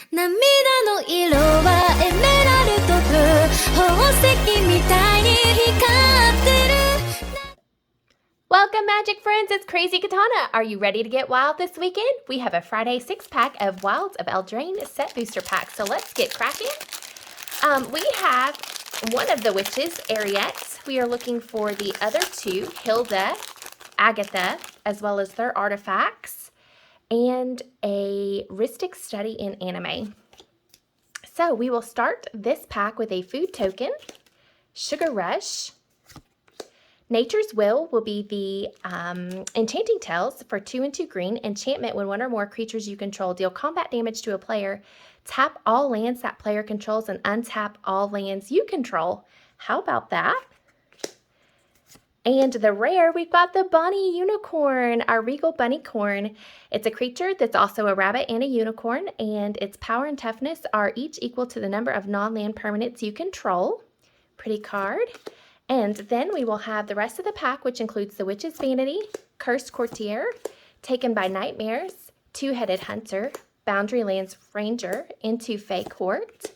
涙の色はエメラルドブ宝石みたいに光ってる Welcome, Magic Friends! It's Krazyy Katana. Are you ready to get wild this weekend? We have a Friday 6-pack of Wilds of Eldraine set booster packs, so let's get cracking. We have one of the witches, Ariette. We are looking for the other two, Hilda, Agatha, as well as their artifacts, and a Rhystic study in anime. So we will start this pack with a food token, Sugar Rush. Nature's Will be the Enchanting Tales for 2 and 2 green. Enchantment: when one or more creatures you control deal combat damage to a player, tap all lands that player controls and untap all lands you control. How about that? And the rare, we've got the Bunny Unicorn, our Regal Bunnycorn. It's a creature that's also a rabbit and a unicorn, and its power and toughness are each equal to the number of non-land permanents you control. Pretty card. And then we will have the rest of the pack, which includes the Witch's Vanity, Cursed Courtier, Taken by Nightmares, Two-Headed Hunter, Boundary Lands Ranger, Into Fey Court,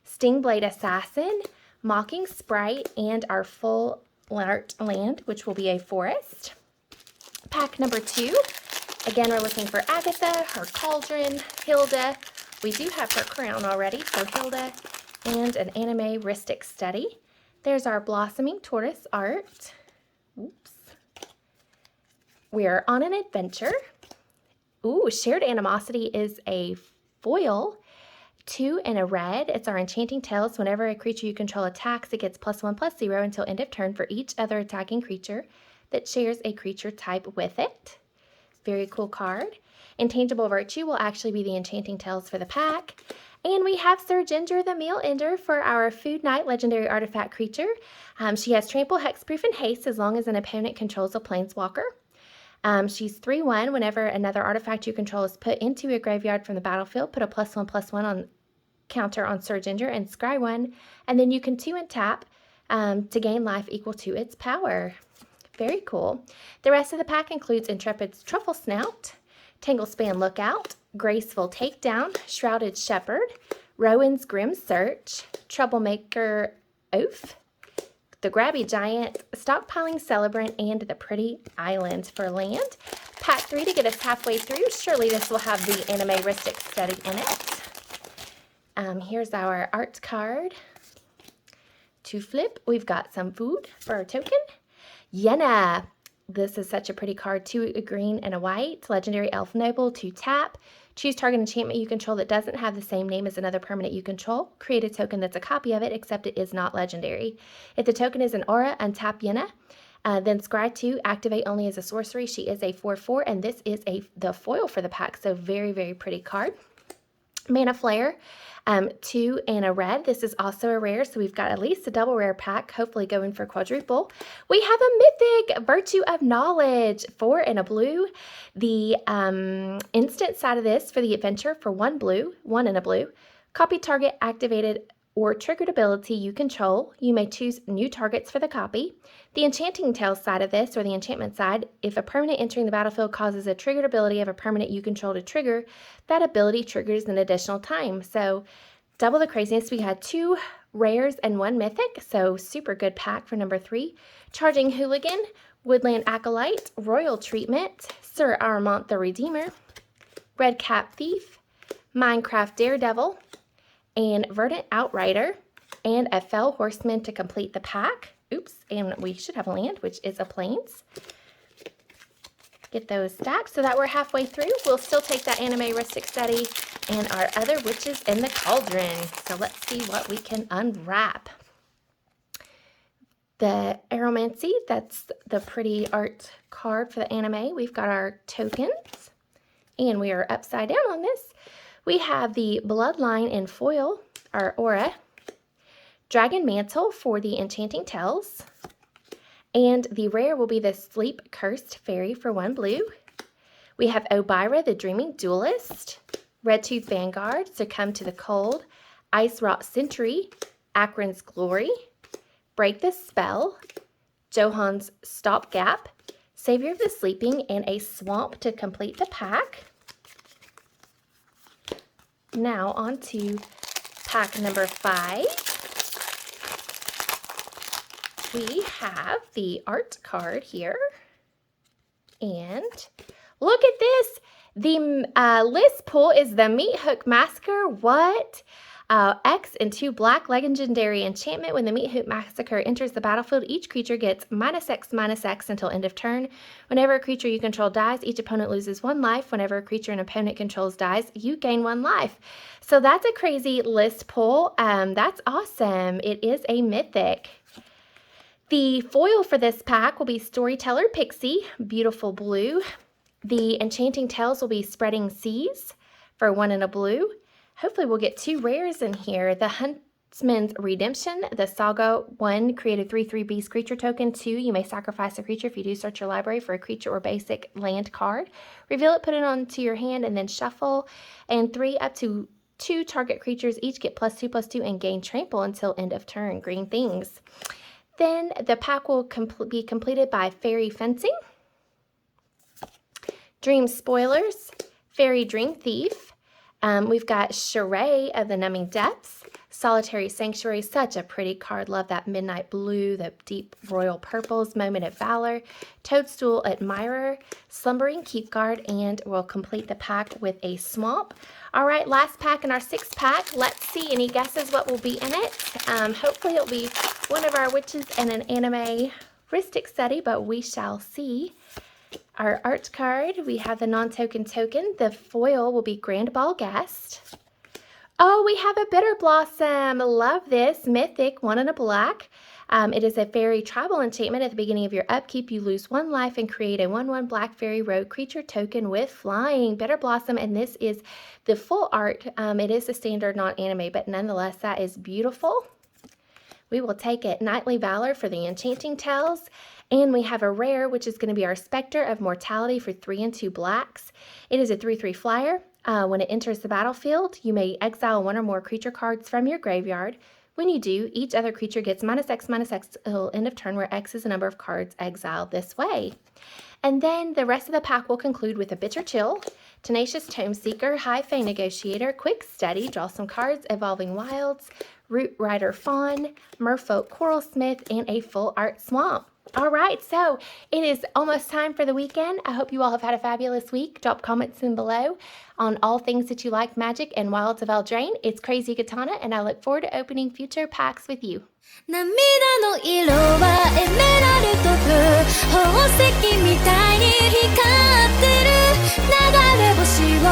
Stingblade Assassin, Mocking Sprite, and our full art land, which will be a forest. Pack number 2. Again, we're looking for Agatha, her cauldron, Hilda. We do have her crown already, so Hilda, and an anime Rhystic study. There's our Blossoming Tortoise art. Oops. We're on an adventure. Ooh, Shared Animosity is a foil. 2 and a red. It's our Enchanting Tales. Whenever a creature you control attacks, it gets +1/+0 until end of turn for each other attacking creature that shares a creature type with it. Very cool card. Intangible Virtue will actually be the Enchanting Tales for the pack. And we have Sir Ginger the Meal Ender for our Food Knight legendary artifact creature. She has Trample, Hexproof, and Haste as long as an opponent controls a Planeswalker. She's 3/1. Whenever another artifact you control is put into a graveyard from the battlefield, put a +1/+1 on counter on Sir Ginger and scry 1, and then you can 2 and tap to gain life equal to its power. Very cool. The rest of the pack includes Intrepid's Truffle Snout, Tanglespan Lookout, Graceful Takedown, Shrouded Shepherd, Rowan's Grim Search, Troublemaker Oath, the Grabby Giant, Stockpiling Celebrant, and the Pretty Island for land. Pack 3 to get us halfway through. Surely this will have the anime Rhystic study in it. Here's our art card. To flip, we've got some food for our token. Yenna. This is such a pretty card. 2 a green and a white. Legendary Elf Noble, 2 tap. Choose target enchantment you control that doesn't have the same name as another permanent you control. Create a token that's a copy of it, except it is not legendary. If the token is an aura, untap Yenna. Then scry 2, activate only as a sorcery. She is a 4/4, and this is the foil for the pack, so very, very pretty card. Mana Flare, 2 and a red. This is also a rare, so we've got at least a double rare pack, hopefully going for quadruple. We have a mythic, Virtue of Knowledge, 4 and a blue. The instant side of this for the adventure for 1 blue, 1 and a blue. Copy target activated or triggered ability you control. You may choose new targets for the copy. The Enchanting Tales side of this, or the enchantment side, if a permanent entering the battlefield causes a triggered ability of a permanent you control to trigger, that ability triggers an additional time. So double the craziness. We had 2 rares and 1 mythic, so super good pack for number 3. Charging Hooligan, Woodland Acolyte, Royal Treatment, Sir Armont the Redeemer, Red Cap Thief, Minecraft Daredevil, and Verdant Outrider, and a Fell Horseman to complete the pack. Oops, and we should have a land, which is a Plains. Get those stacked so that we're halfway through. We'll still take that anime Rhystic study and our other witches in the cauldron. So let's see what we can unwrap. The Aromancy, that's the pretty art card for the anime. We've got our tokens, and we are upside down on this. We have the Bloodline in foil, our aura, Dragon Mantle for the Enchanting Tales, and the rare will be the Sleep Cursed Fairy for 1 blue. We have Obira, the Dreaming Duelist, Redtooth Vanguard, Succumb to the Cold, Ice Rot Sentry, Akron's Glory, Break the Spell, Johan's Stopgap, Savior of the Sleeping, and a Swamp to complete the pack. Now on to pack number 5. We have the art card here. And look at this. The list pull is the Meat Hook Massacre. What? X and 2 black legendary enchantment. When the Meat Hook Massacre enters the battlefield, each creature gets -X until end of turn. Whenever a creature you control dies, each opponent loses 1 life. Whenever a creature an opponent controls dies, you gain 1 life. So that's a crazy list pull. That's awesome. It is a mythic. The foil for this pack will be Storyteller Pixie, beautiful blue. The Enchanting Tales will be Spreading Seas for 1 and a blue. Hopefully we'll get 2 rares in here. The Huntsman's Redemption, the Saga 1, create a 3/3 beast creature token. 2, you may sacrifice a creature if you do search your library for a creature or basic land card. Reveal it, put it onto your hand, and then shuffle. And 3, up to 2 target creatures each get +2/+2 and gain trample until end of turn. Green things. Then the pack will be completed by Fairy Fencing, Dream Spoilers, Fairy Dream Thief. We've got Charade of the Numbing Depths, Solitary Sanctuary, such a pretty card. Love that midnight blue, the deep royal purples, Moment of Valor, Toadstool Admirer, Slumbering Keepguard, and we'll complete the pack with a Swamp. All right, last pack in our 6th pack. Let's see, any guesses what will be in it? Hopefully it'll be one of our witches and an anime-ristic study, but we shall see. Our art card, we have the non-token token. The foil will be Grand Ball Guest. Oh, we have a Bitter Blossom. Love this. Mythic, 1 and a black. It is a fairy tribal enchantment. At the beginning of your upkeep, you lose 1 life and create a 1/1 black fairy rogue creature token with flying. Bitter Blossom, and this is the full art. It is a standard, not anime, but nonetheless, that is beautiful. We will take it. Knightly Valor for the Enchanting Tales. And we have a rare, which is going to be our Spectre of Mortality for 3 and 2 blacks. It is a 3/3 flyer. When it enters the battlefield, you may exile 1 or more creature cards from your graveyard. When you do, each other creature gets -X until end of turn, where X is the number of cards exiled this way. And then the rest of the pack will conclude with a Bitter Chill, Tenacious Tome Seeker, High Fae Negotiator, Quick Study, draw some cards, Evolving Wilds, Root Rider Fawn, Merfolk Coralsmith, and a full art Swamp. All right, so it is almost time for the weekend. I hope you all have had a fabulous week. Drop comments in below on all things that you like magic and Wilds of Eldraine. It's Krazyy Katana, and I look forward to opening future packs with you. 涙の色はエメラルドブ宝石みたいに光ってる流れ星を